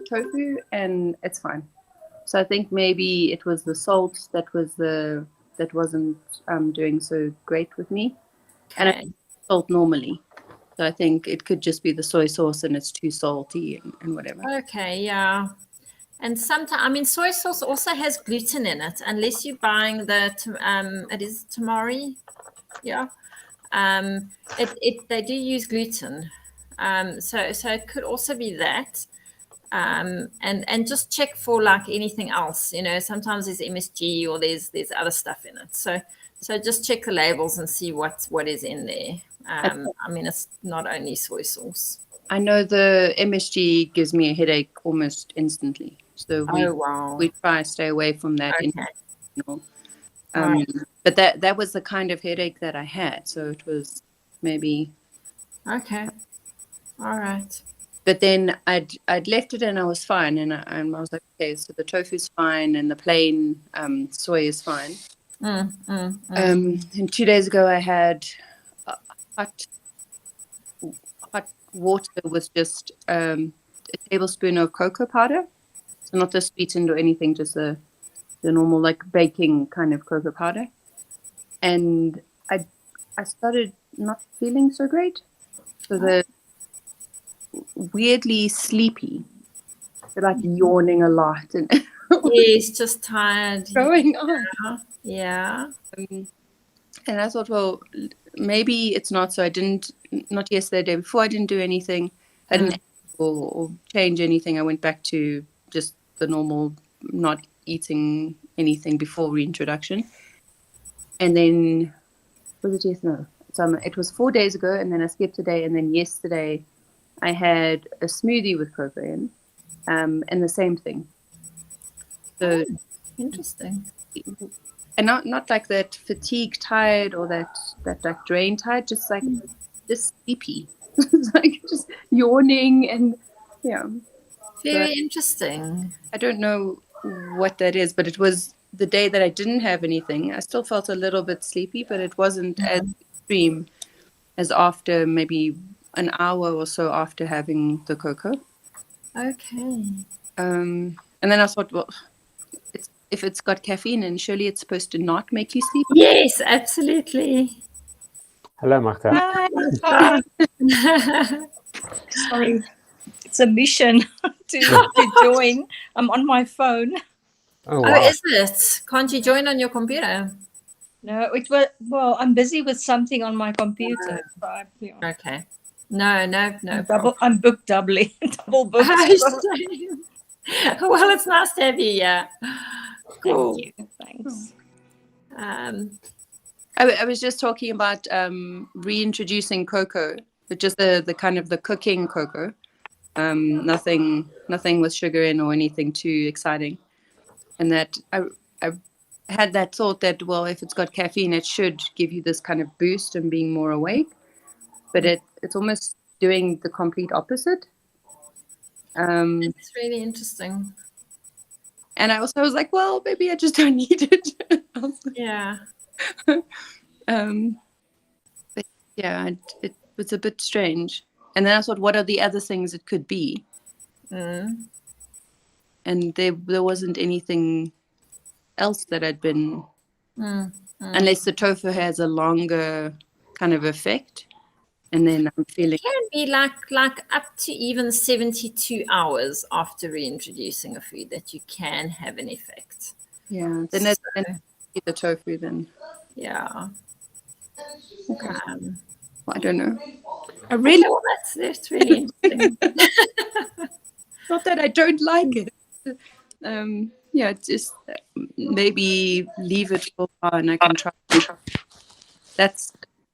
tofu, and it's fine. So I think maybe it was the salt that wasn't doing so great with me, and I salt normally. So I think it could just be the soy sauce and it's too salty and whatever. Okay, yeah. And sometimes, I mean, soy sauce also has gluten in it, unless you're buying it is tamari, yeah. They do use gluten, so it could also be that. And just check for like anything else. Sometimes there's MSG or there's other stuff in it. So just check the labels and see what is in there. I mean, it's not only soy sauce. I know the MSG gives me a headache almost instantly. So we try to stay away from that. Okay. But that was the kind of headache that I had. So it was maybe. Okay. All right. But then I'd left it and I was fine. And I was like, okay, so the tofu's fine and the plain soy is fine. And 2 days ago I had hot water with just a tablespoon of cocoa powder. So not the sweetened or anything, just the normal like baking kind of cocoa powder. And I started not feeling so great. So the weirdly sleepy. So like yawning a lot and yes, just tired. Going on. Yeah. And I thought, well, maybe it's not. So I didn't, not yesterday, the day before, I didn't do anything. I didn't or change anything. I went back to just the normal, not eating anything before reintroduction. And then, was it yesterday? No. So it was 4 days ago, and then I skipped a day. And then yesterday, I had a smoothie with cocoa in, and the same thing. So interesting. And not like that fatigue tired or that like drain tired, just like just sleepy. It's like just yawning and yeah. Very interesting. I don't know what that is, but it was the day that I didn't have anything. I still felt a little bit sleepy, but it wasn't as extreme as after maybe an hour or so after having the cocoa. Okay. And then I thought, well, if it's got caffeine, and surely it's supposed to not make you sleepy. Yes, absolutely. Hello, Martha. Hi. Sorry, it's a mission to join. I'm on my phone. Oh, wow. Oh, is it? Can't you join on your computer? No, well, I'm busy with something on my computer. Okay. No. I'm booked doubly. Double booked. Well, it's nice to have you. Yeah. Cool. Thank you. Thanks. I was just talking about reintroducing cocoa, but just the kind of the cooking cocoa. Nothing with sugar in or anything too exciting. And that I had that thought that, well, if it's got caffeine, it should give you this kind of boost and being more awake. But it's almost doing the complete opposite. It's really interesting. And I was like, well, maybe I just don't need it. Yeah. But yeah, it was a bit strange. And then I thought, what are the other things it could be? And there wasn't anything else that had been, unless the tofu has a longer kind of effect. And then I'm feeling it can be like up to even 72 hours after reintroducing a food that you can have an effect. Yeah, then it's the tofu then. Yeah. Okay. I don't know. Well, that's really interesting. Not that I don't like it. Yeah, just maybe leave it for a while and I can try.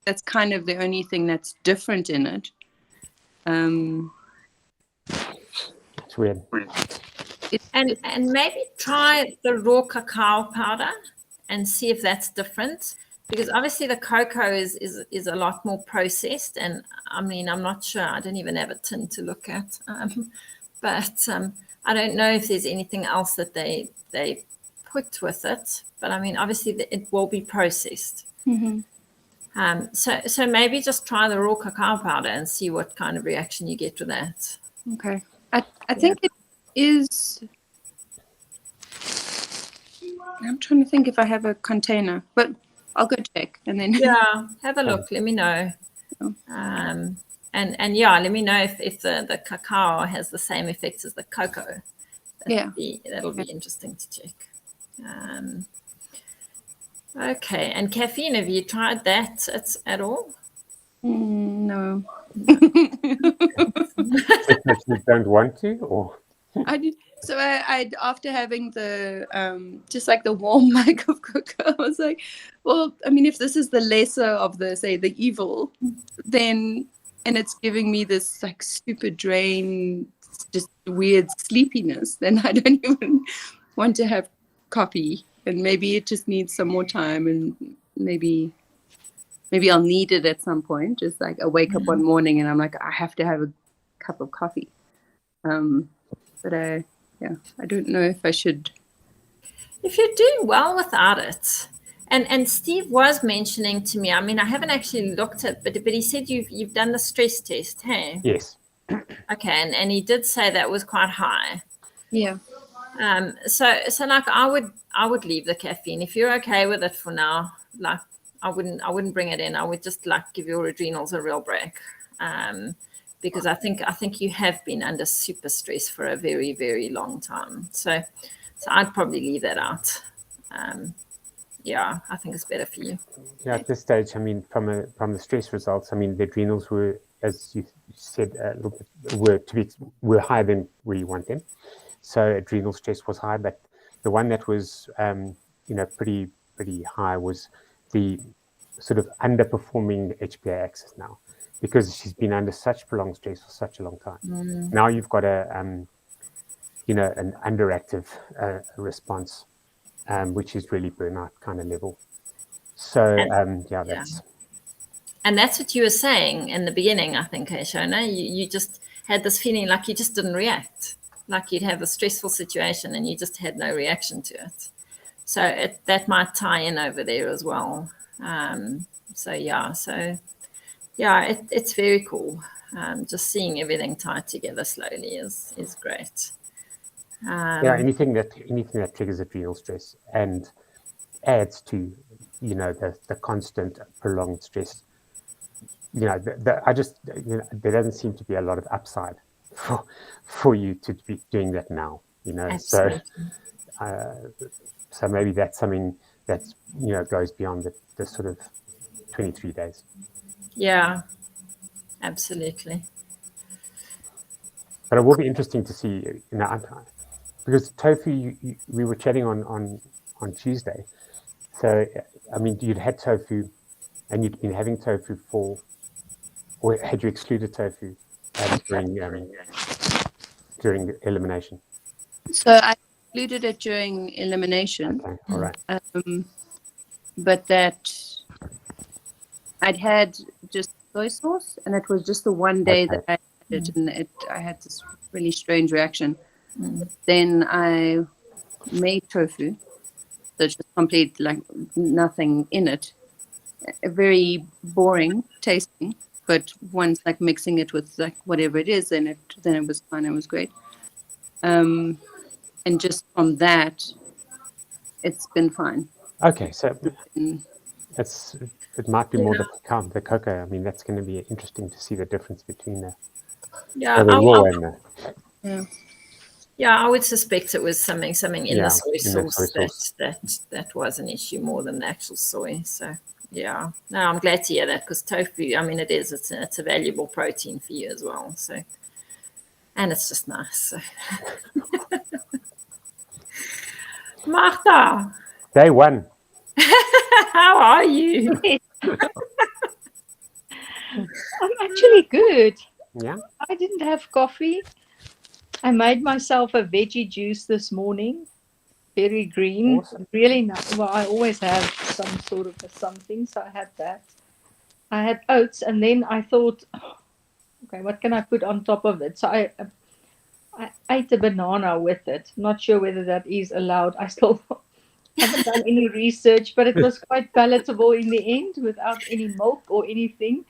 That's kind of the only thing that's different in it. It's weird. And maybe try the raw cacao powder and see if that's different, because obviously the cocoa is a lot more processed, and I mean, I'm not sure, I don't even have a tin to look at, but I don't know if there's anything else that they put with it, but I mean, obviously it will be processed. So maybe just try the raw cacao powder and see what kind of reaction you get with that. Okay. I think it is. I'm trying to think if I have a container, but I'll go check and then. Yeah, have a look. Let me know. And yeah, let me know if the cacao has the same effects as the cocoa. That'll be interesting to check. Okay, and caffeine, have you tried that at all? No. That you don't want to, or I did. So I after having the just like the warm mug of cocoa, I was like, well, I mean, if this is the lesser of the evil, then and it's giving me this like super drain, just weird sleepiness, then I don't even want to have coffee. And maybe it just needs some more time, and maybe I'll need it at some point. Just like I wake up one morning and I'm like, I have to have a cup of coffee. But I don't know if I should. If you're doing well without it, and Steve was mentioning to me, I mean, I haven't actually looked at, but he said you've done the stress test, hey? yes. Okay, and he did say that was quite high. Yeah. So like I would leave the caffeine if you're okay with it for now. Like I wouldn't bring it in. I would just like give your adrenals a real break, because I think you have been under super stress for a very, very long time. So I'd probably leave that out. Yeah, I think it's better for you. Yeah, at this stage, I mean, from the stress results, I mean, the adrenals were, as you said, a little bit were higher than where you want them. So adrenal stress was high, but the one that was, pretty high was the sort of underperforming HPA axis now, because she's been under such prolonged stress for such a long time. Now you've got an underactive response, which is really burnout kind of level. So that's. And that's what you were saying in the beginning, I think, Shona. You just had this feeling like you just didn't react. Like you'd have a stressful situation and you just had no reaction to it. So that might tie in over there as well. It's very cool. Just seeing everything tied together slowly is great. Anything that triggers adrenal stress and adds to, the constant prolonged stress. There doesn't seem to be a lot of upside for you to be doing that now, Absolutely. So maybe that's something that goes beyond the sort of 23 days. Yeah, absolutely. But it will be interesting to see, because tofu, we were chatting on Tuesday. So I mean, you'd had tofu, and you'd been having tofu or had you excluded tofu during elimination? So I excluded it during elimination. Okay, all right. But that I'd had just soy sauce, and it was just the one day that I had it, and I had this really strange reaction. Then I made tofu, so just complete, like nothing in it. Very boring tasting, but once like mixing it with like whatever it is, then it was fine. It was great. And just from that, it's been fine. Okay, so it might be more the cocoa. I mean, that's going to be interesting to see the difference between the raw and the. Yeah, I would suspect it was something in the soy sauce that was an issue more than the actual soy. So yeah, no, I'm glad to hear that, because tofu, I mean, it's a valuable protein for you as well. So, and it's just nice. So. Martha, Day one. how are you? I'm actually good. Yeah. I didn't have coffee. I made myself a veggie juice this morning. Very green. Awesome. Really nice. Well, I always have some sort of something, so I had that. I had oats, and then I thought, okay, what can I put on top of it? So I ate a banana with it. Not sure whether that is allowed. I still haven't done any research, but it was quite palatable in the end without any milk or anything.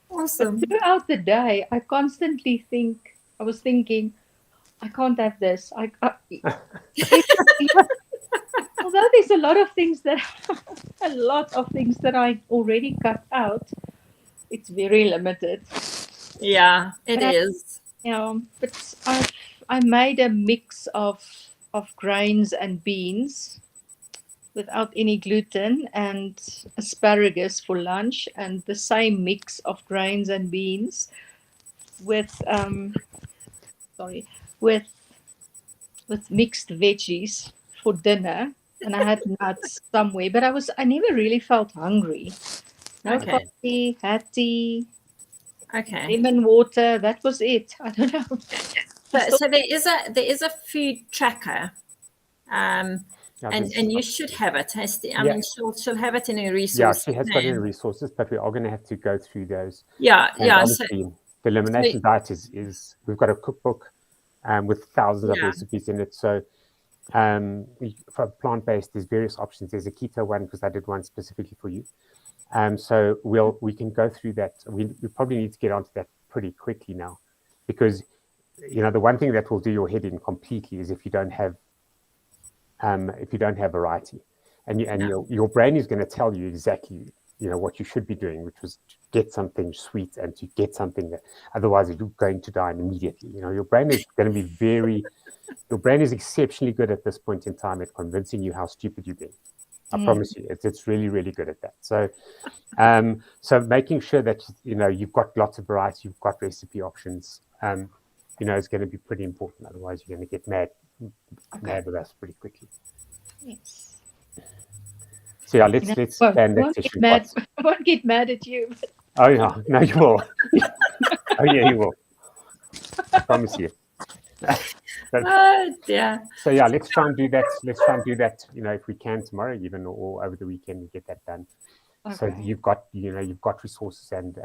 Awesome. But throughout the day, I was thinking, I can't have this. Although there's a lot of things that I already cut out, it's very limited. Yeah, it But is. but I made a mix of grains and beans without any gluten and asparagus for lunch, and the same mix of grains and beans with with mixed veggies for dinner. And I had nuts somewhere, but I never really felt hungry. No Okay. coffee, had tea, Okay. lemon water. That was it. I don't know. So there is a food tracker, and you should have it. I mean, she'll have it in her resource. Yeah, she has got it in resources, but we are going to have to go through those. Yeah. Obviously, the elimination diet is we've got a cookbook with thousands of recipes in it. So for plant-based, there's various options. There's a keto one because I did one specifically for you. So we can go through that. We probably need to get onto that pretty quickly now, because the one thing that will do your head in completely is if you don't have variety, and your brain is going to tell you exactly what you should be doing, which was to get something sweet and to get something that otherwise you're going to die immediately. Your brain is going to be your brain is exceptionally good at this point in time at convincing you how stupid you've been. I promise you, it's really, really good at that. So, so making sure that you've got lots of variety, you've got recipe options, is going to be pretty important. Otherwise, you're going to get mad with us pretty quickly. Yes. So yeah, let's plan that session. I won't get mad at you. Oh yeah, no, you will. Oh yeah, you will. I promise you. Oh dear. So yeah, let's try and do that. If we can tomorrow, even or over the weekend, we get that done. Okay. So you've got resources and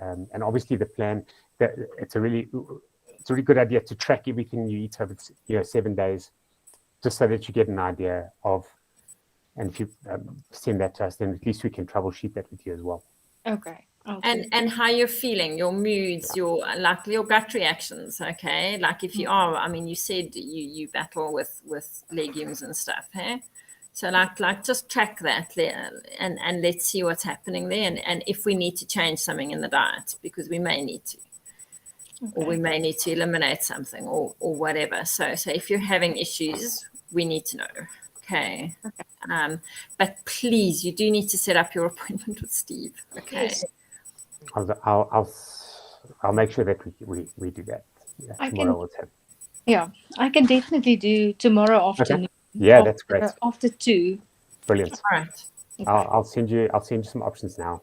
obviously the plan. It's a really good idea to track everything you eat over 7 days, just so that you get an idea of. And if you send that to us, then at least we can troubleshoot that with you as well. Okay. And how you're feeling, your moods, your gut reactions. Okay, like if you are, I mean, you said you battle with legumes and stuff, hey? So like just track that and let's see what's happening there, and if we need to change something in the diet, because we may need to, or we may need to eliminate something or whatever. So if you're having issues, we need to know. Okay. But please, you do need to set up your appointment with Steve. Okay. Yes. I'll make sure that we do that. Yeah, tomorrow. I can definitely do tomorrow afternoon. Okay. Yeah, that's great. After 2. Brilliant. All right. Okay. I'll send you some options now,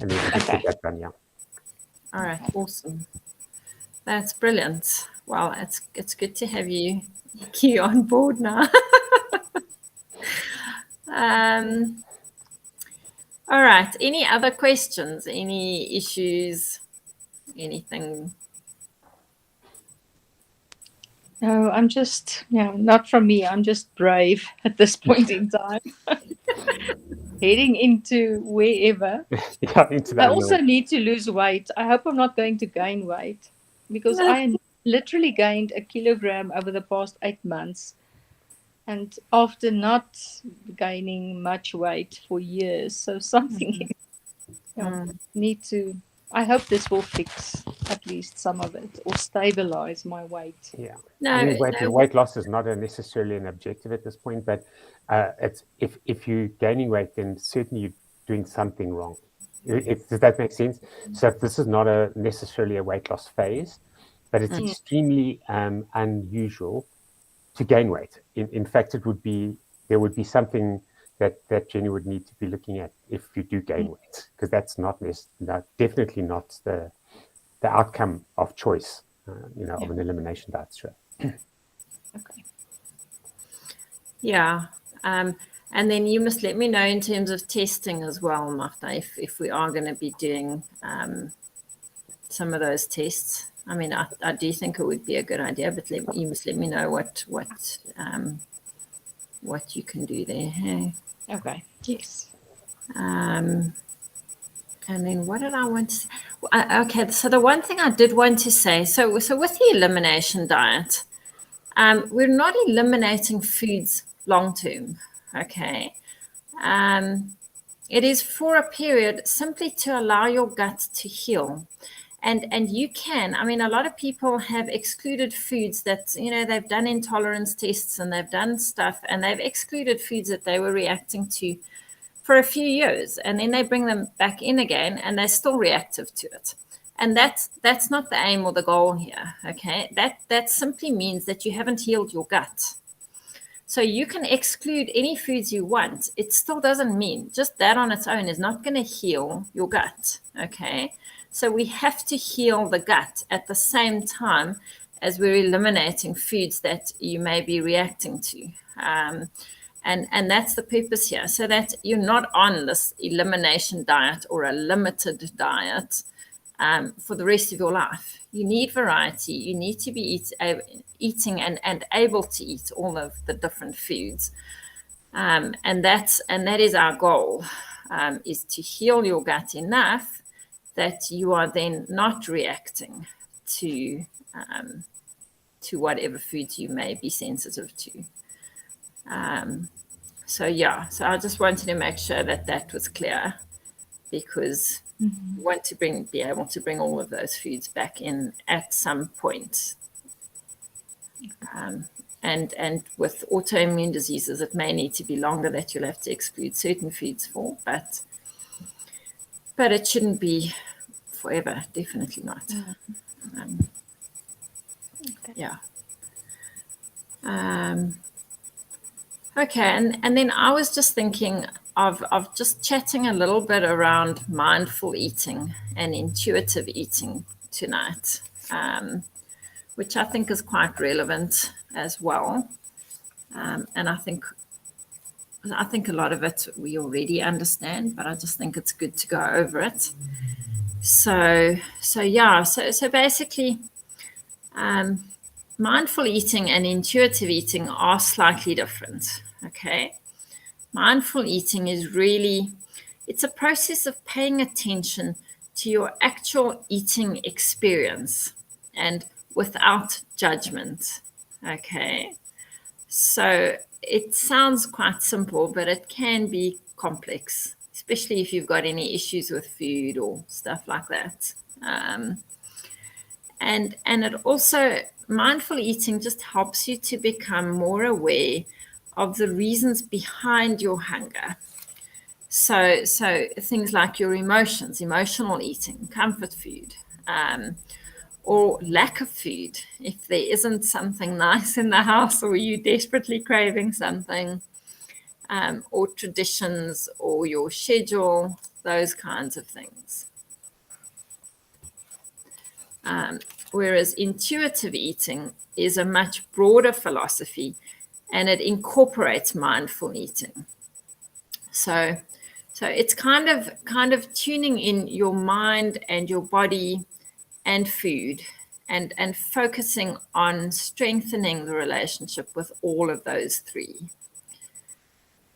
and then we can get that done. Yeah. All right. Awesome. That's brilliant. Well, it's good to have you on board now. All right. Any other questions? Any issues? Anything? No, I'm just, not from me. I'm just brave at this point in time. Heading into wherever. I also need to lose weight. I hope I'm not going to gain weight, because I literally gained 1 kilogram over the past 8 months. And after not gaining much weight for years, so something need to. I hope this will fix at least some of it, or stabilize my weight. Yeah. Weight loss is not necessarily an objective at this point, but it's if you're gaining weight, then certainly you're doing something wrong. Does that make sense? So this is not necessarily a weight loss phase, but it's extremely unusual to gain weight. In fact, there would be something that Jenny would need to be looking at if you do gain weight, because that's definitely not the outcome of choice, of an elimination diet. Sure. Okay. Yeah. And then you must let me know in terms of testing as well, Martha, if we are going to be doing some of those tests. I mean, I do think it would be a good idea, but you must let me know what you can do there. Hey? Okay. Yes. And then what did I want to say? Okay, so the one thing I did want to say, so with the elimination diet, we're not eliminating foods long term, okay? It is for a period simply to allow your gut to heal. And you can, I mean, a lot of people have excluded foods that, you know, they've done intolerance tests and they've done stuff and they've excluded foods that they were reacting to for a few years. And then they bring them back in again and they're still reactive to it. And that's not the aim or the goal here, okay? That simply means that you haven't healed your gut. So you can exclude any foods you want. It still doesn't mean, just that on its own is not going to heal your gut, okay? So we have to heal the gut at the same time as we're eliminating foods that you may be reacting to. And that's the purpose here, so that you're not on this elimination diet or a limited diet for the rest of your life. You need variety. You need to be eating and able to eat all of the different foods. And that is our goal, is to heal your gut enough that you are then not reacting to whatever foods you may be sensitive to. So I just wanted to make sure that was clear, because we want to be able to bring all of those foods back in at some point. And with autoimmune diseases, it may need to be longer that you'll have to exclude certain foods for, but it shouldn't be forever, definitely not. Okay, and then I was just thinking of just chatting a little bit around mindful eating and intuitive eating tonight, which I think is quite relevant as well. And I think a lot of it we already understand, but I just think it's good to go over it. So basically, mindful eating and intuitive eating are slightly different, okay? Mindful eating is really, it's a process of paying attention to your actual eating experience and without judgment, okay? So it sounds quite simple, but it can be complex, especially if you've got any issues with food or stuff like that. And it also, mindful eating just helps you to become more aware of the reasons behind your hunger. So things like your emotions, emotional eating, comfort food, or lack of food. If there isn't something nice in the house or you're desperately craving something, or traditions or your schedule, those kinds of things. Whereas intuitive eating is a much broader philosophy, and it incorporates mindful eating. So it's kind of tuning in your mind and your body and food, and focusing on strengthening the relationship with all of those three.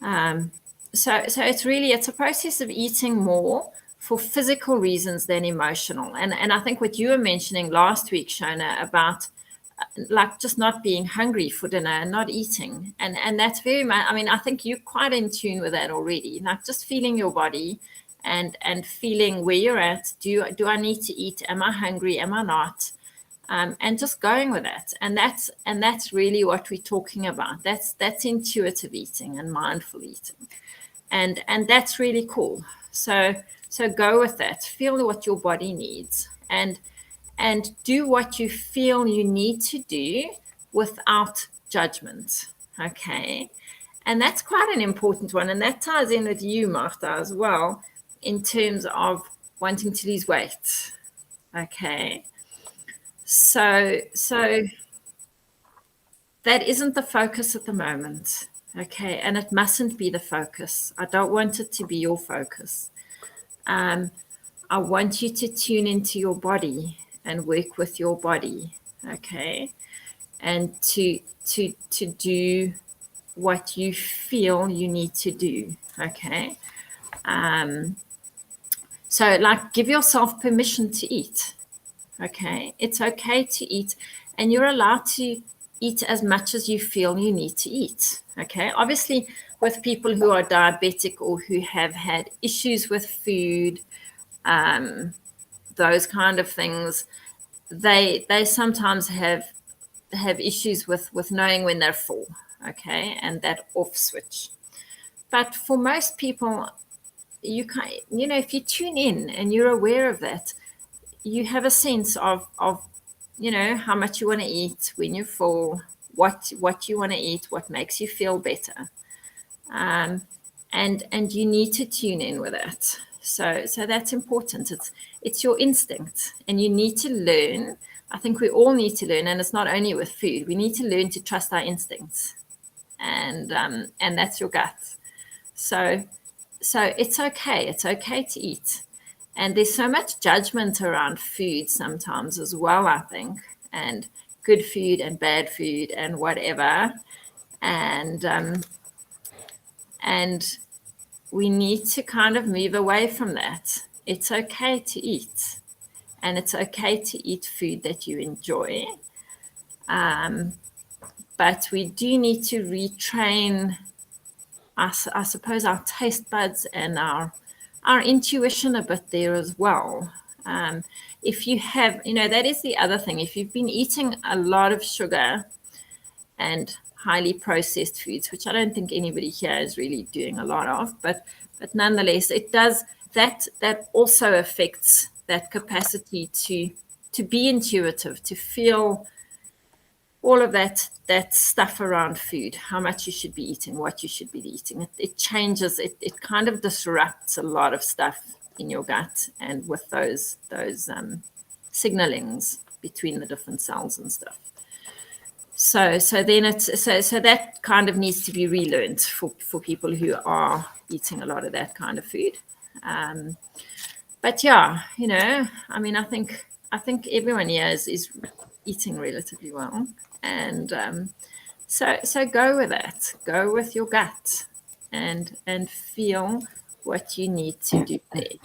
So it's a process of eating more for physical reasons than emotional. And I think what you were mentioning last week, Shona, about like just not being hungry for dinner and not eating. And that's very much, I mean, I think you're quite in tune with that already. Like just feeling your body and feeling where you're at. Do I need to eat? Am I hungry? Am I not? And just going with that. And that's really what we're talking about. That's intuitive eating and mindful eating. And that's really cool. So go with that. Feel what your body needs and do what you feel you need to do without judgment. Okay. And that's quite an important one. And that ties in with you, Martha, as well, in terms of wanting to lose weight. Okay. So that isn't the focus at the moment. Okay. And it mustn't be the focus. I don't want it to be your focus. I want you to tune into your body and work with your body, okay? And to do what you feel you need to do, okay? So like give yourself permission to eat, okay? It's okay to eat, and you're allowed to eat as much as you feel you need to eat. Okay, obviously, with people who are diabetic or who have had issues with food, those kind of things, they sometimes have issues with knowing when they're full. Okay, and that off switch. But for most people, you can't, if you tune in and you're aware of that, you have a sense of how much you want to eat when you're full, what you want to eat, what makes you feel better, and you need to tune in with it. So that's important. It's your instinct, and you need to learn. I think we all need to learn, and it's not only with food. We need to learn to trust our instincts, and that's your gut. So it's okay. It's okay to eat. And there's so much judgment around food sometimes as well, I think, and good food and bad food and whatever. And we need to kind of move away from that. It's okay to eat, and it's okay to eat food that you enjoy. But we do need to retrain, I suppose, our taste buds and our intuition a bit there as well. If you have, that is the other thing. If you've been eating a lot of sugar and highly processed foods, which I don't think anybody here is really doing a lot of, but nonetheless, it does, that also affects that capacity to be intuitive, to feel all of that stuff around food, how much you should be eating, what you should be eating. It changes, it kind of disrupts a lot of stuff in your gut, and with those signalings between the different cells and stuff. So then so that kind of needs to be relearned for people who are eating a lot of that kind of food. But yeah, I mean, I think everyone here is eating relatively well. And so go with it. Go with your gut, and feel what you need to do there.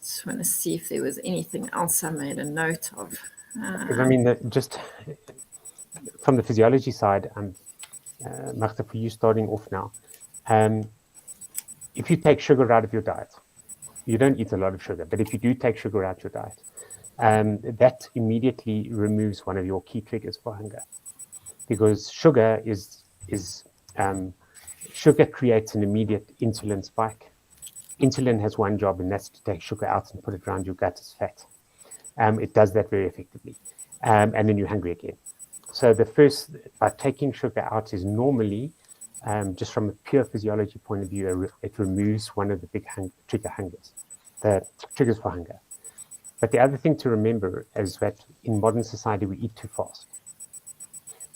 Just want to see if there was anything else I made a note of. Because I mean, just from the physiology side, Magda, for you starting off now, if you take sugar out of your diet, you don't eat a lot of sugar, but if you do take sugar out of your diet, that immediately removes one of your key triggers for hunger, because sugar sugar creates an immediate insulin spike. Insulin has one job, and that's to take sugar out and put it around your gut as fat. It does that very effectively, and then you're hungry again. So the first, by taking sugar out, is normally, just from a pure physiology point of view, it removes one of the big triggers for hunger. But the other thing to remember is that in modern society, we eat too fast.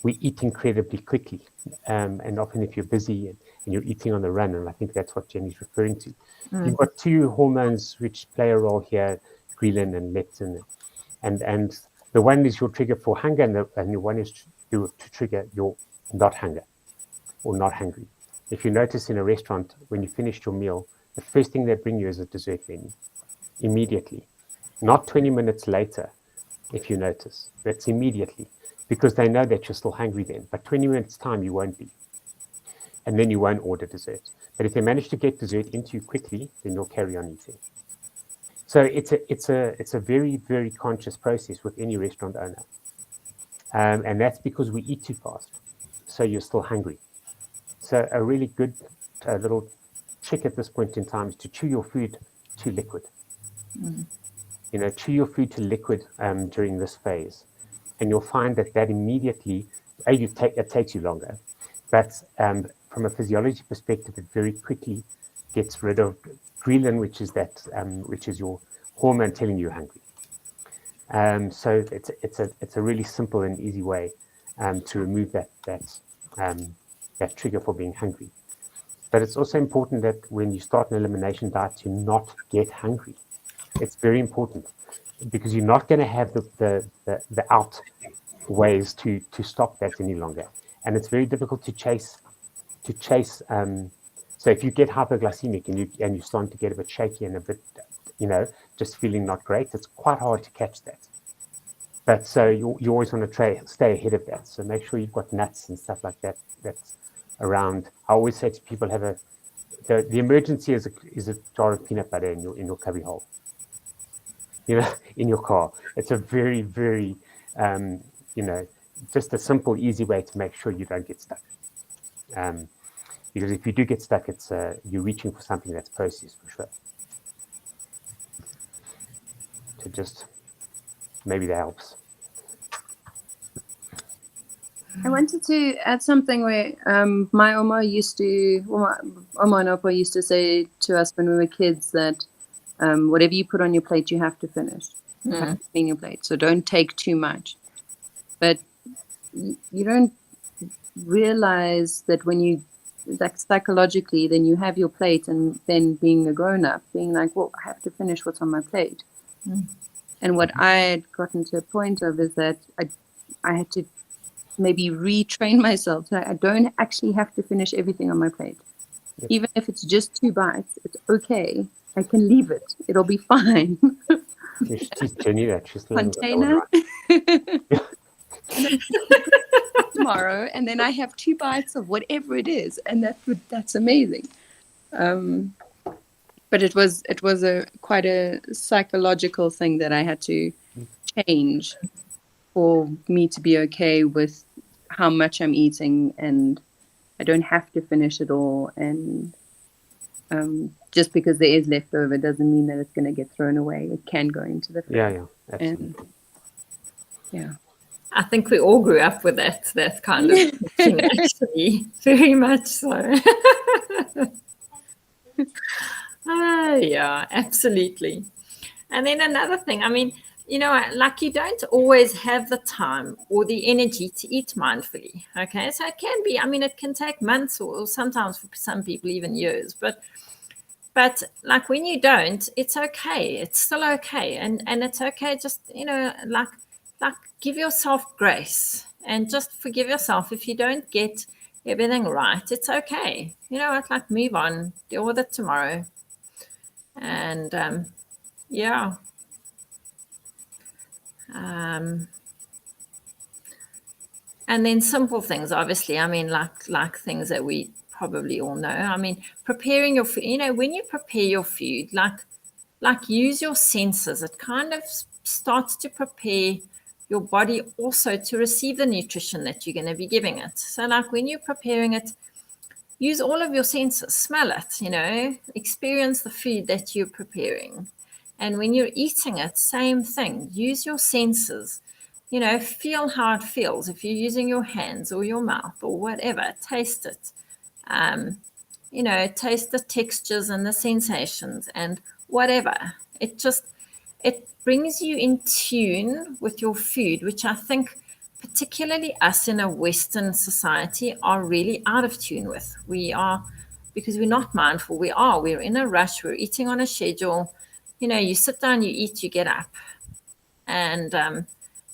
We eat incredibly quickly. And often if you're busy and you're eating on the run, and I think that's what Jenny's referring to, you've got two hormones which play a role here, ghrelin and leptin. And the one is your trigger for hunger, and the one is to trigger your not hunger or not hungry. If you notice in a restaurant, when you finished your meal, the first thing they bring you is a dessert menu immediately. Not 20 minutes later, if you notice. That's immediately, because they know that you're still hungry then. But 20 minutes time, you won't be. And then you won't order dessert. But if they manage to get dessert into you quickly, then you'll carry on eating. So it's a very, very conscious process with any restaurant owner. And that's because we eat too fast. So you're still hungry. So a really good little trick at this point in time is to chew your food to liquid. Chew your food to liquid during this phase, and you'll find that immediately, it takes you longer, but from a physiology perspective, it very quickly gets rid of ghrelin, which is your hormone telling you you're hungry. So it's a really simple and easy way to remove that trigger for being hungry. But it's also important that when you start an elimination diet, to not get hungry. It's very important, because you're not going to have the out ways to stop that any longer, and it's very difficult to chase. So if you get hypoglycemic and you're starting to get a bit shaky and a bit, just feeling not great, it's quite hard to catch that. But so you always want to stay ahead of that. So make sure you've got nuts and stuff like that that's around. I always say to people, have the emergency is a jar of peanut butter in your cubby hole. In your car. It's a very, very just a simple, easy way to make sure you don't get stuck. Because if you do get stuck, it's you're reaching for something that's processed for sure. So just maybe that helps. I wanted to add something where my Oma and Opa used to say to us when we were kids that whatever you put on your plate, you have to finish. You have to clean your plate. So don't take too much. But you don't realize that when you, like psychologically, then you have your plate and then being a grown-up, being like, well, I have to finish what's on my plate. And what I had gotten to a point of is that I had to maybe retrain myself. So I don't actually have to finish everything on my plate. Yep. Even if it's just 2 bites, it's okay. I can leave it. It'll be fine. You should teach Jenny that. She's learning Container. that Tomorrow, and then I have 2 bites of whatever it is, and that's amazing. But it was quite a psychological thing that I had to change for me to be okay with how much I'm eating, and I don't have to finish it all. And just because there is leftover doesn't mean that it's going to get thrown away. It can go into the fridge. Yeah, absolutely. And, yeah. I think we all grew up with that kind of thinking, actually, very much so. Yeah, absolutely. And then another thing, I mean, you don't always have the time or the energy to eat mindfully. Okay, so it can be, it can take months or sometimes for some people even years. But like when you don't, it's okay. It's still okay, and it's okay. Just like give yourself grace and just forgive yourself if you don't get everything right. It's okay. Like move on, deal with it tomorrow. And yeah. And then simple things, obviously, like things that we probably all know. Preparing your food, when you prepare your food, like use your senses. It kind of starts to prepare your body also to receive the nutrition that you're going to be giving it. So like when you're preparing it, use all of your senses, smell it, experience the food that you're preparing. And when you're eating it, same thing, use your senses, feel how it feels. If you're using your hands or your mouth or whatever, taste it, taste the textures and the sensations and whatever. It brings you in tune with your food, which I think particularly us in a Western society are really out of tune with. We are, because we're not mindful. We're in a rush. We're eating on a schedule. You sit down, you eat, you get up. And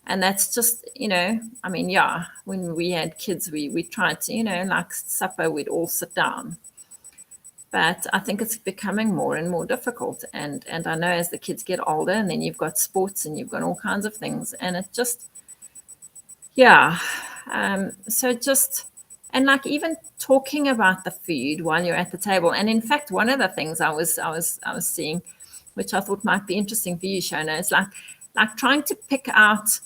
that's just, when we had kids, we tried to, like supper, we'd all sit down. But I think it's becoming more and more difficult. And I know as the kids get older, and then you've got sports and you've got all kinds of things. And it just, yeah. So just, and like even talking about the food while you're at the table. And in fact, one of the things I was seeing, which I thought might be interesting for you, Shona, is like trying to pick out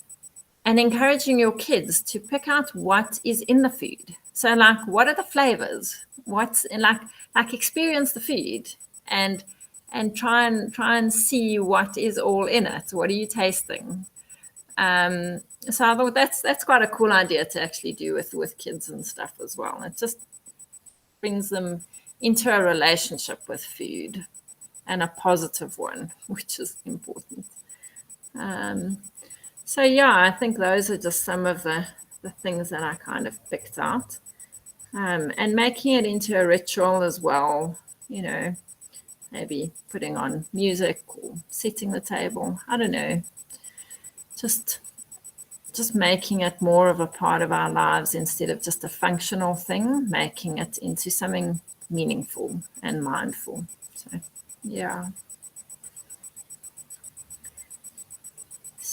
and encouraging your kids to pick out what is in the food. So like, what are the flavors? What's in, like experience the food and try and see what is all in it. What are you tasting? So I thought that's quite a cool idea to actually do with kids and stuff as well. It just brings them into a relationship with food, and a positive one, which is important. So yeah, I think those are just some of the things that I kind of picked out. And making it into a ritual as well, maybe putting on music or setting the table. I don't know, just making it more of a part of our lives instead of just a functional thing, making it into something meaningful and mindful. So, yeah.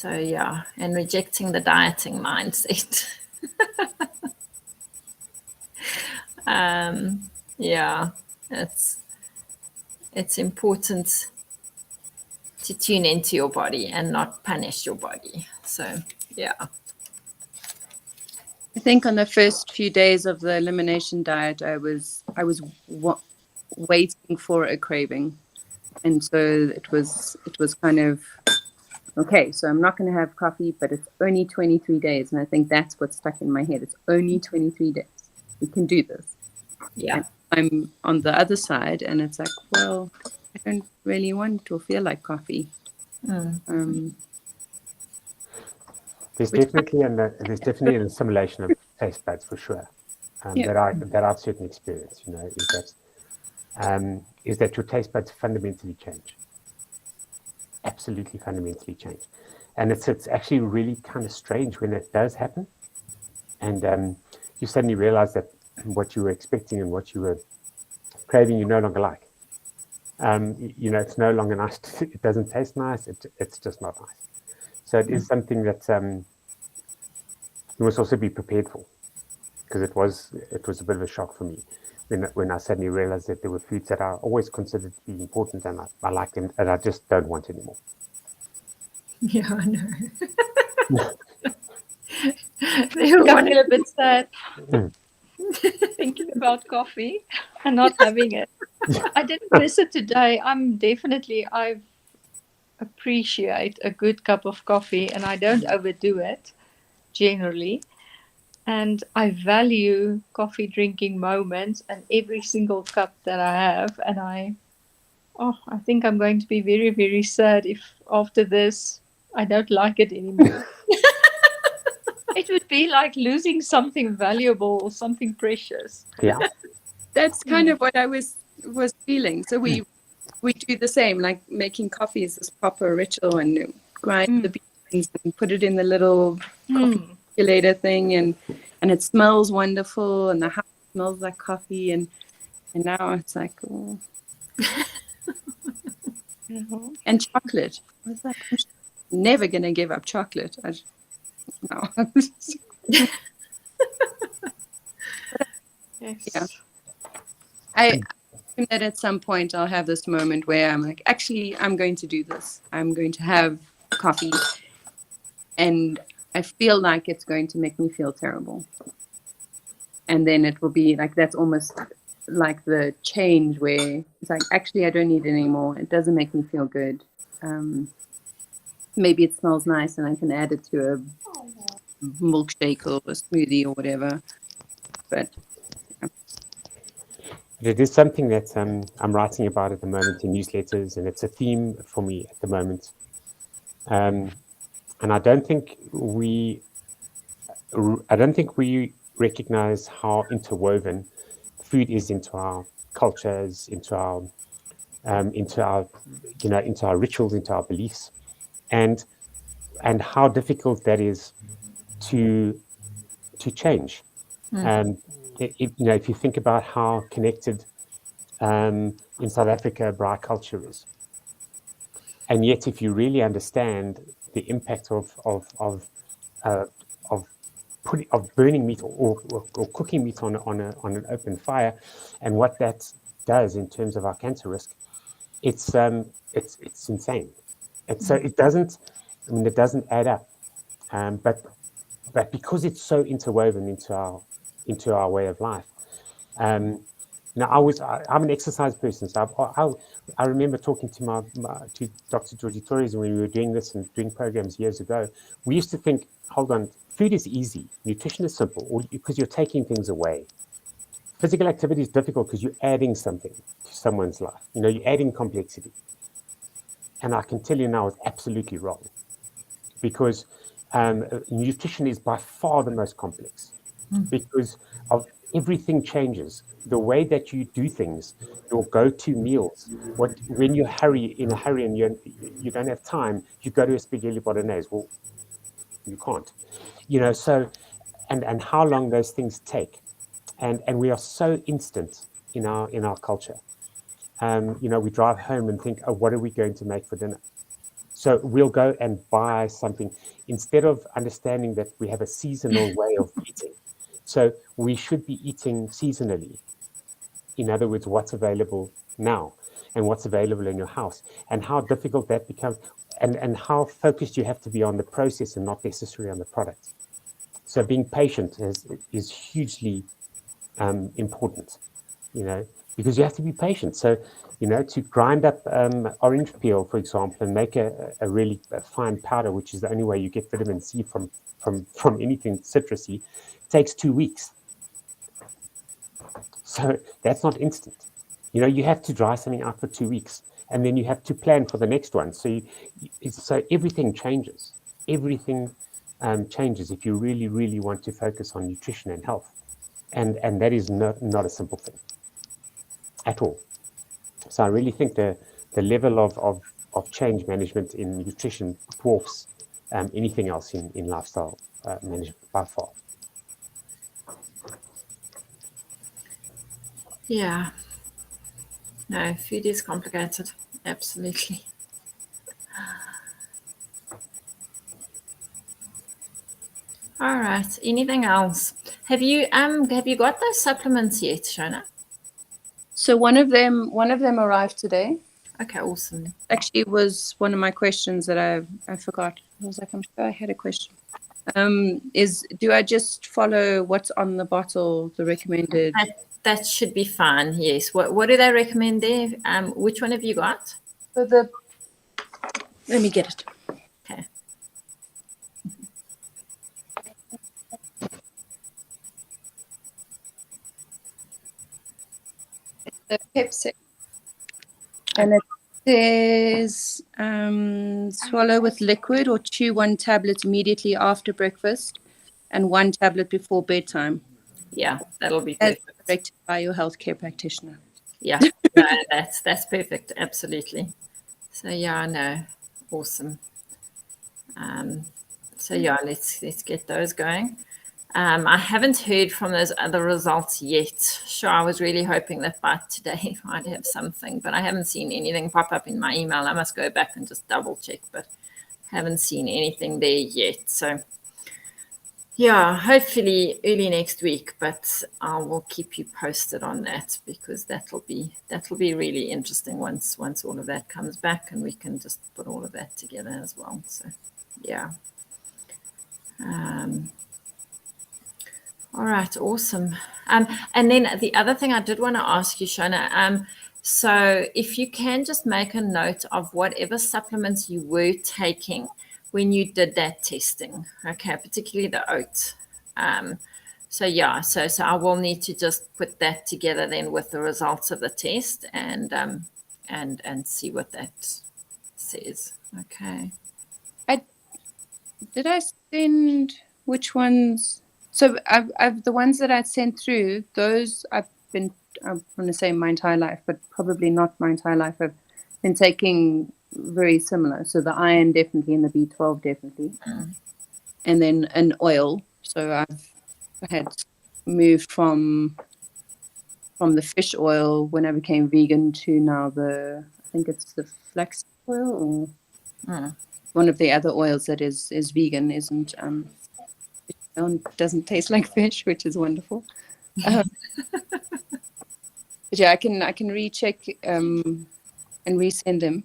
So yeah, and rejecting the dieting mindset. Yeah, it's important to tune into your body and not punish your body. So yeah. I think on the first few days of the elimination diet, I was waiting for a craving, and so it was kind of okay. So I'm not going to have coffee, but it's only 23 days, and I think that's what's stuck in my head. It's only 23 days. We can do this. Yeah. And I'm on the other side, and it's like, well, I don't really want or feel like coffee. There's definitely an assimilation of taste buds for sure. That I've certainly experienced. Is that your taste buds fundamentally change, absolutely fundamentally change, and it's actually really kind of strange when it does happen, and you suddenly realize that what you were expecting and what you were craving you no longer like. It's no longer nice. It doesn't taste nice. It's just not nice. So it is something that you must also be prepared for, because it was a bit of a shock for me when I suddenly realized that there were foods that I always considered to be important and I like them and I just don't want anymore. Yeah, I know. I feel a bit sad thinking about coffee and not having it. I didn't miss it today. I appreciate a good cup of coffee, and I don't overdo it generally. And I value coffee drinking moments and every single cup that I have. And I think I'm going to be very, very sad if after this I don't like it anymore. It would be like losing something valuable or something precious. Yeah. That's kind of what I was feeling. So we do the same, like making coffee is this proper ritual, and grind the beans and put it in the little coffee calculator thing, and it smells wonderful, and the house smells like coffee, and now it's like, oh. And chocolate. I was like, I'm never gonna give up chocolate. No. Yes. Yeah. I think that at some point I'll have this moment where I'm like, actually, I'm going to do this. I'm going to have coffee, and I feel like it's going to make me feel terrible. And then it will be like, that's almost like the change where it's like, actually, I don't need it anymore. It doesn't make me feel good. Maybe it smells nice and I can add it to a milkshake or a smoothie or whatever. But it is something that I'm writing about at the moment in newsletters, and it's a theme for me at the moment. And I don't think we recognize how interwoven food is into our cultures, into our rituals, into our beliefs, and how difficult that is to change. If you think about how connected in South Africa braai culture is, and yet if you really understand the impact of burning meat or cooking meat on an open fire, and what that does in terms of our cancer risk, it's insane. It doesn't add up, but because it's so interwoven into our way of life. Now, I'm an exercise person, so I remember talking to to Dr. Georgie Torres when we were doing this and doing programs years ago. We used to think, hold on, food is easy, nutrition is simple, because you're taking things away. Physical activity is difficult because you're adding something to someone's life. You're adding complexity. And I can tell you now, it's absolutely wrong, because nutrition is by far the most complex, because of everything changes. The way that you do things, your go-to meals, when you're in a hurry and you don't have time, you go to a spaghetti bolognese. Well, you can't, so, and how long those things take. And we are so instant in our culture. We drive home and think, oh, what are we going to make for dinner? So we'll go and buy something instead of understanding that we have a seasonal way of eating. So we should be eating seasonally. In other words, what's available now and what's available in your house, and how difficult that becomes, and how focused you have to be on the process and not necessarily on the product. So being patient is hugely important, because you have to be patient. So, to grind up orange peel, for example, and make a really fine powder, which is the only way you get vitamin C from anything citrusy, takes 2 weeks. So that's not instant. You have to dry something out for 2 weeks, and then you have to plan for the next one. So so everything changes. Everything changes if you really, really want to focus on nutrition and health. And that is not a simple thing at all. So I really think the level of change management in nutrition dwarfs anything else in lifestyle management by far. Yeah. No, food is complicated. Absolutely. All right. Anything else? Have you got those supplements yet, Shona? So one of them arrived today. Okay, awesome. Actually, it was one of my questions that I forgot. I was like, I'm sure I had a question. Do I just follow what's on the bottle, the recommended? That should be fine. Yes. What do they recommend there? Which one have you got? So let me get it. Okay. The Pepsi, and it says swallow with liquid or chew 1 tablet immediately after breakfast and 1 tablet before bedtime. Yeah, that'll be As perfect. directed by your healthcare practitioner. Yeah, no, that's perfect. Absolutely. So yeah, no, awesome. So yeah, let's get those going. I haven't heard from those other results yet. Sure, I was really hoping that by today I'd have something, but I haven't seen anything pop up in my email. I must go back and just double check, but haven't seen anything there yet. So yeah, hopefully early next week, but I will keep you posted on that, because that'll be really interesting once all of that comes back, and we can just put all of that together as well. So yeah. All right, awesome. And then the other thing I did want to ask you, Shona, so if you can just make a note of whatever supplements you were taking when you did that testing, okay, particularly the oat. So yeah, so I will need to just put that together then with the results of the test and see what that says. Okay. Did I send which ones? So I've the ones that I sent through, those I want to say my entire life, but probably not my entire life. I've been taking very similar. So the iron definitely and the B12 definitely. And then an oil. So I had moved from the fish oil when I became vegan to now I think it's the flax oil or one of the other oils that is vegan, doesn't taste like fish, which is wonderful. But yeah, I can recheck and resend them.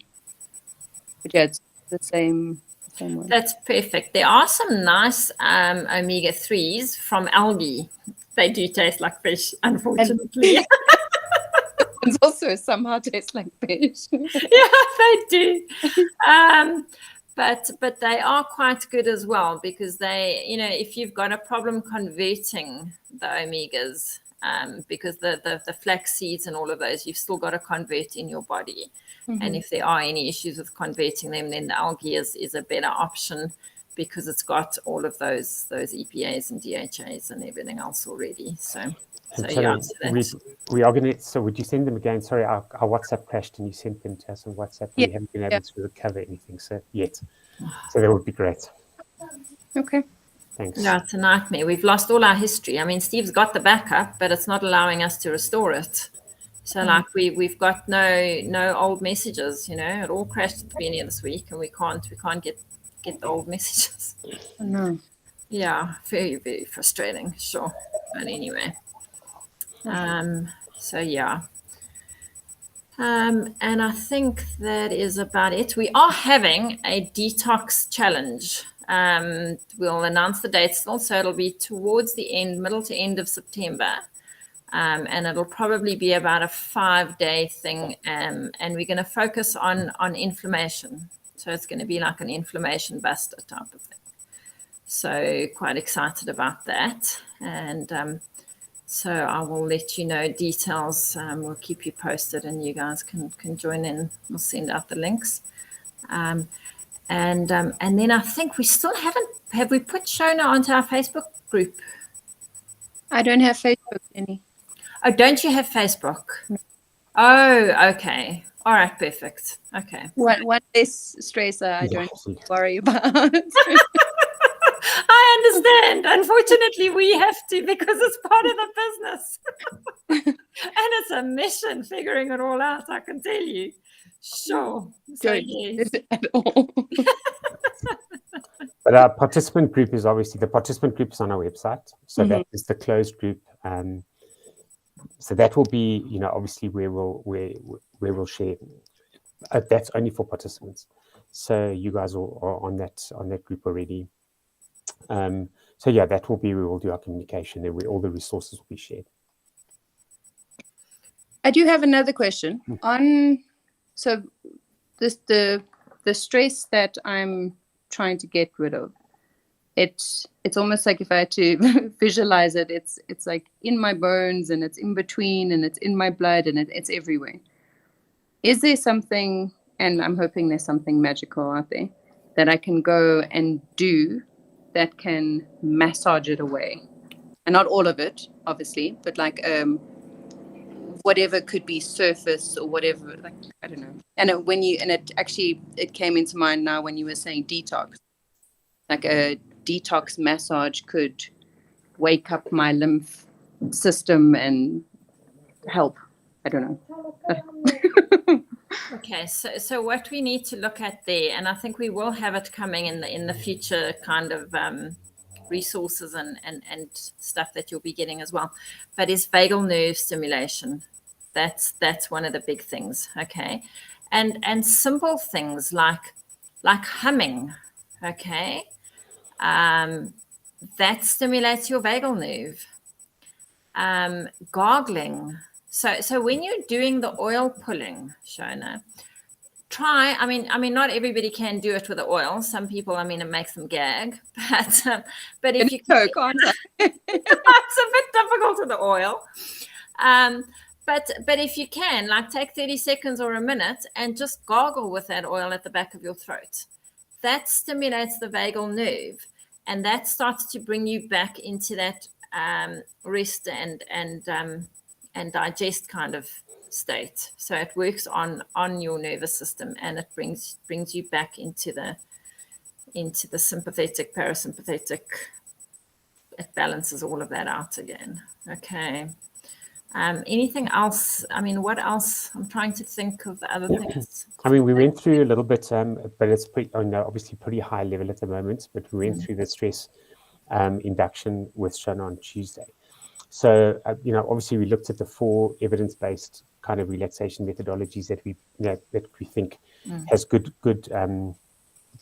But yeah, it's the same one. That's perfect. There are some nice omega-3s from algae. They do taste like fish, unfortunately. It's also somehow tastes like fish. Yeah, they do. But they are quite good as well, because they, if you've got a problem converting the omegas, because the flax seeds and all of those, you've still got to convert in your body. Mm-hmm. And if there are any issues with converting them, then the algae is a better option, because it's got all of those EPAs and DHAs and everything else already. So yeah. We are going to. So would you send them again? Sorry, our WhatsApp crashed and you sent them to us on WhatsApp. Yeah. We haven't been able to recover anything yet. So that would be great. Okay. Thanks. Yeah, it's a nightmare. We've lost all our history. I mean, Steve's got the backup, but it's not allowing us to restore it. So like we've got no old messages, you know, it all crashed at the beginning of this week and we can't get the old messages. Oh, no. Yeah, very, very frustrating, sure. But anyway. So yeah. And I think that is about it. We are having a detox challenge. We'll announce the date still, so it'll be towards the end, middle to end of September. And it'll probably be about a 5-day thing. And we're going to focus on inflammation. So it's going to be like an inflammation buster type of thing. So quite excited about that. And so I will let you know details. We'll keep you posted and you guys can join in. We'll send out the links. And then I think we still have we put Shona onto our Facebook group? I don't have Facebook, Jenny. Oh, don't you have Facebook? No. Oh, okay. All right, perfect. Okay. One less stressor I don't worry about. I understand. Unfortunately, we have to because it's part of the business. And it's a mission figuring it all out, I can tell you. Sure. So, yes. At all. But our participant group is obviously, the participant group is on our website. So that is the closed group. So that will be, you know, obviously where we'll share. That's only for participants. So you guys are on that group already. So yeah, that will be where we'll do our communication and where all the resources will be shared. I do have another question on the stress that I'm trying to get rid of. It's almost like if I had to visualize it, it's like in my bones and it's in between and it's in my blood and it's everywhere. Is there something, and I'm hoping there's something magical out there, that I can go and do that can massage it away? And not all of it, obviously, but like whatever could be surface or whatever, like, I don't know. And it came into mind now when you were saying detox. Like a detox massage could wake up my lymph system and help. I don't know. Okay, so what we need to look at there, and I think we will have it coming in the future kind of resources and stuff that you'll be getting as well, but is vagal nerve stimulation. That's one of the big things. Okay, and simple things like humming. Okay, that stimulates your vagal nerve. Gargling. So when you're doing the oil pulling, Shona, try. I mean, not everybody can do it with the oil. Some people, I mean, it makes them gag. But if you can, it's a bit difficult with the oil. But if you can, like, take 30 seconds or a minute and just gargle with that oil at the back of your throat. That stimulates the vagal nerve, and that starts to bring you back into that rest and digest kind of state. So it works on your nervous system, and it brings you back into the sympathetic, parasympathetic. It balances all of that out again. Okay. Anything else? I mean, what else? I'm trying to think of the other things. I mean, we went through a little bit, but it's obviously pretty high level at the moment, but we went through the stress induction with Shona on Tuesday. So, obviously we looked at the 4 evidence-based kind of relaxation methodologies that we think has good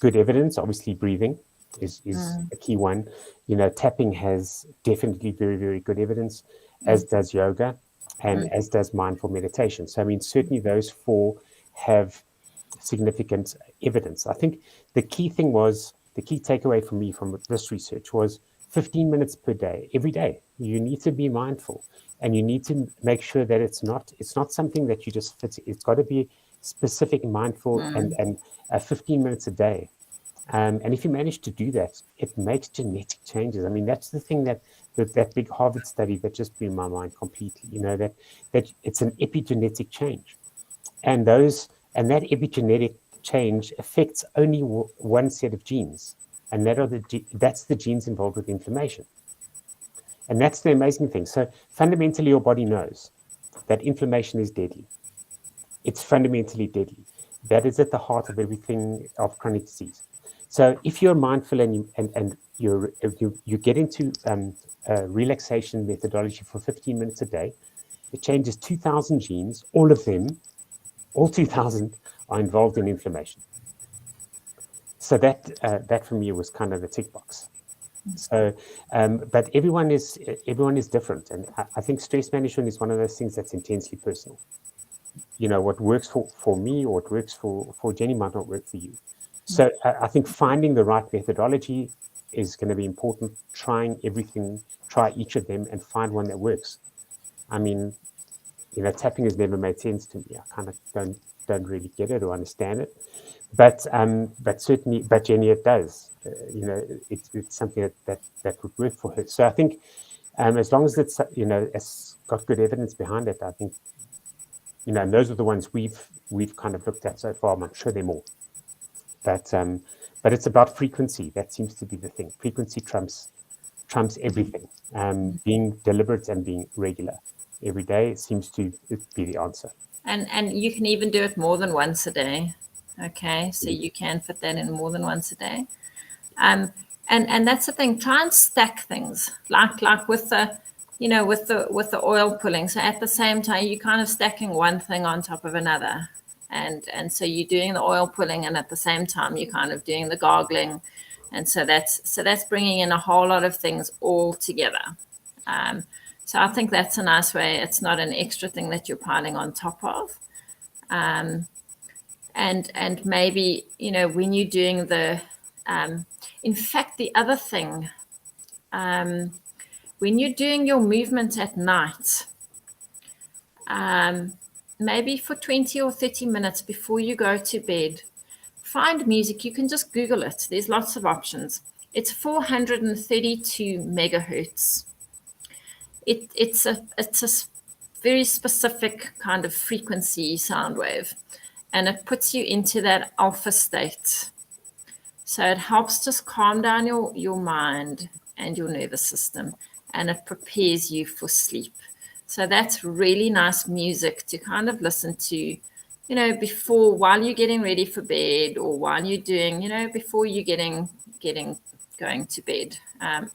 evidence. Obviously, breathing is a key one. Tapping has definitely very, very good evidence, as does yoga and as does mindful meditation. So, I mean, certainly those 4 have significant evidence. I think the key takeaway for me from this research was 15 minutes per day, every day. You need to be mindful, and you need to make sure that it's not something that you just fit. It's got to be specific, mindful, and 15 minutes a day. And if you manage to do that, it makes genetic changes. I mean, that's the thing that big Harvard study that just blew my mind completely. that it's an epigenetic change, and that epigenetic change affects only one set of genes, and that's the genes involved with inflammation. And that's the amazing thing. So fundamentally, your body knows. that inflammation is deadly. It's fundamentally deadly. That is at the heart of everything of chronic disease. So if you're mindful and you get into a relaxation methodology for 15 minutes a day, it changes 2,000 genes. All of them, all 2,000, are involved in inflammation. So that for me was kind of a tick box. So, but everyone is different, and I think stress management is one of those things that's intensely personal. You know, what works for me or what works for Jenny might not work for you. So I think finding the right methodology is going to be important. Trying everything, try each of them, and find one that works. I mean, you know, tapping has never made sense to me. I kind of don't really get it or understand it, but certainly, but Jenny, it does. You know, it's something that would work for her. So I think, as long as it's, you know, it's got good evidence behind it, I think, you know, and those are the ones we've kind of looked at so far. I'm sure there are more, but it's about frequency. That seems to be the thing. Frequency trumps everything. Being deliberate and being regular every day seems to be the answer. And you can even do it more than once a day. Okay, so you can fit that in more than once a day. And that's the thing. Try and stack things like with the, you know, with the oil pulling. So at the same time, you're kind of stacking one thing on top of another, and so you're doing the oil pulling, and at the same time you're kind of doing the gargling, and so that's bringing in a whole lot of things all together. So I think that's a nice way. It's not an extra thing that you're piling on top of. And maybe, you know, when you're doing the, in fact, the other thing, when you're doing your movement at night, maybe for 20 or 30 minutes before you go to bed, find music. You can just Google it. There's lots of options. It's 432 megahertz. It's a very specific kind of frequency sound wave, and it puts you into that alpha state. So it helps just calm down your mind and your nervous system, and it prepares you for sleep. So that's really nice music to kind of listen to, you know, while you're getting ready for bed, or while you're doing, you know, before you're going to bed.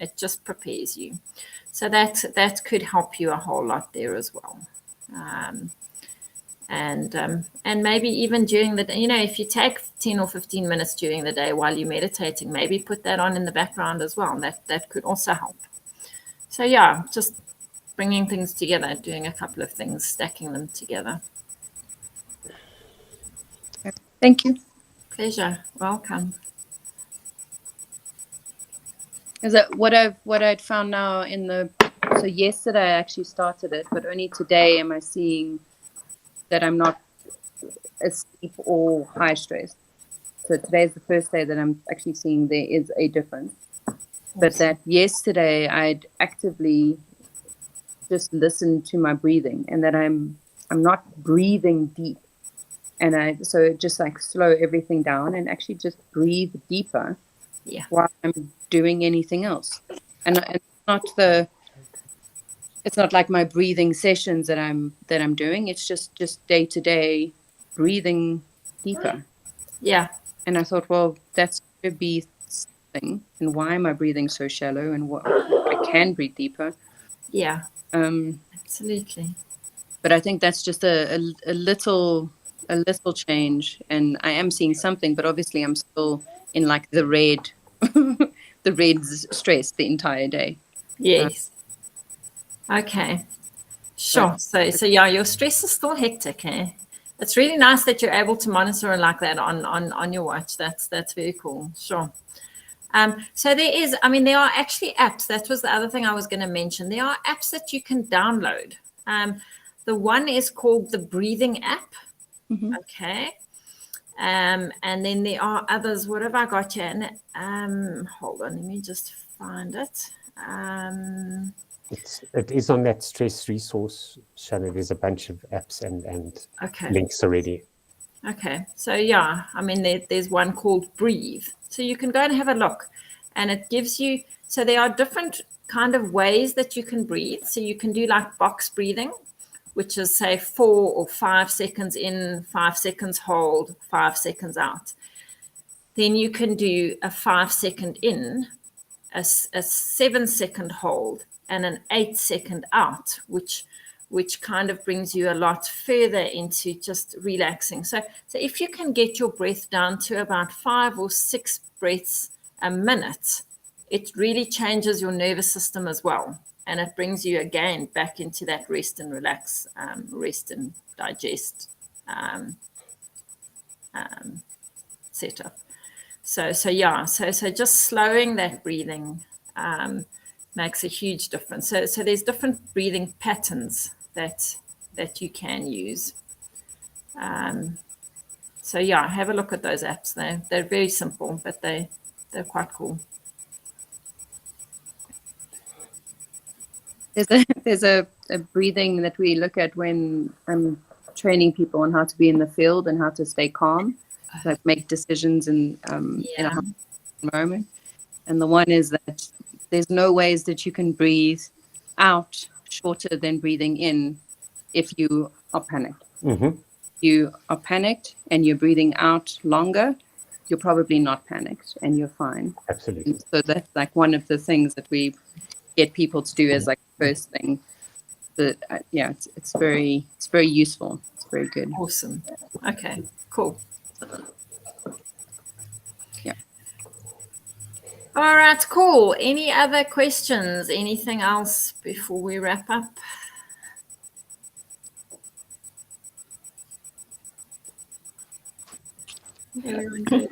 It just prepares you. So that could help you a whole lot there as well. And maybe even during the day, you know, if you take 10 or 15 minutes during the day while you're meditating, maybe put that on in the background as well. That could also help. So yeah, just bringing things together, doing a couple of things, stacking them together. Thank you. Pleasure. Welcome. Is that what I'd found now so yesterday I actually started it, but only today am I seeing that I'm not asleep or high stress. So today is the first day that I'm actually seeing there is a difference. But that yesterday I'd actively just listened to my breathing, and that I'm not breathing deep. And so just like slow everything down and actually just breathe deeper. Yeah. While I'm doing anything else, and it's not like my breathing sessions that I'm doing. It's just day to day breathing deeper. Yeah. And I thought, well, that's should be something. And why am I breathing so shallow? And what I can breathe deeper. Yeah. Absolutely. But I think that's just a little change, and I am seeing something. But obviously, I'm still in like the red, the red stress the entire day. Yes. Okay. Sure. So yeah, your stress is still hectic, eh? It's really nice that you're able to monitor it like that on your watch. That's very cool. Sure. So there are actually apps. That was the other thing I was going to mention. There are apps that you can download. The one is called the Breathing app. Mm-hmm. Okay. And then there are others. What have I got here? Hold on, let me just find it. It is on that stress resource, Shannon. There's a bunch of apps and links already. Okay, so yeah, I mean, there's one called Breathe. So you can go and have a look, and it gives you, so there are different kind of ways that you can breathe. So you can do like box breathing, which is say 4 or 5 seconds in, 5 seconds hold, 5 seconds out. Then you can do a 5-second in, a 7-second hold, and an 8-second out, which kind of brings you a lot further into just relaxing. So if you can get your breath down to about 5 or 6 breaths a minute, it really changes your nervous system as well. And it brings you again back into that rest and relax, rest and digest setup. So just slowing that breathing makes a huge difference. So there's different breathing patterns that you can use. So yeah, have a look at those apps. They're very simple, but they're quite cool. There's a breathing that we look at when I'm training people on how to be in the field and how to stay calm, like make decisions in a environment. And the one is that there's no ways that you can breathe out shorter than breathing in if you are panicked. Mm-hmm. You are panicked and you're breathing out longer, you're probably not panicked and you're fine. Absolutely. And so that's like one of the things that we get people to do as like the first thing. But it's very useful. It's very good. Awesome. Okay, cool. Yeah. All right, cool. Any other questions? Anything else before we wrap up?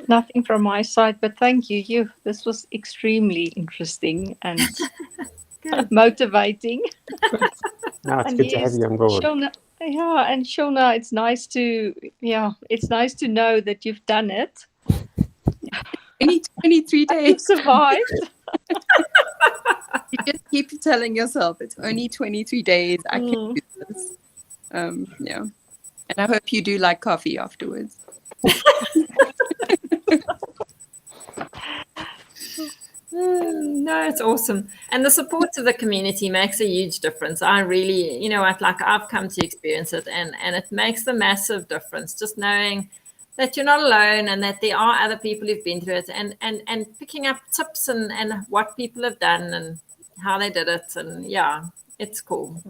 Nothing from my side, but thank you. This was extremely interesting and motivating. No, it's And good to have you on board. Shona, and Shona, it's nice to know that you've done it. Only 23 You days. survived. You just keep telling yourself it's only 23 days. I can do this. And I hope you do like coffee afterwards. No, it's awesome. And the support of the community makes a huge difference. I really, I've come to experience it and it makes a massive difference. Just knowing that you're not alone and that there are other people who've been through it and picking up tips and what people have done and how they did it. And yeah, it's cool.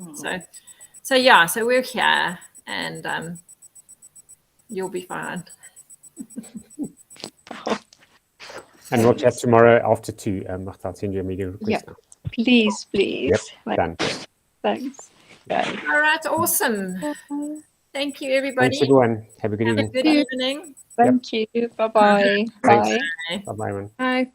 So we're here and you'll be fine. And we'll chat tomorrow after 2. I'll send you a meeting request now. Please. Yep, done. Thanks. All right, awesome. Thank you, everybody. Thanks, everyone. Have a good evening. Good evening. Thank you. Bye-bye. Thanks. Bye. Bye-bye, everyone. Bye.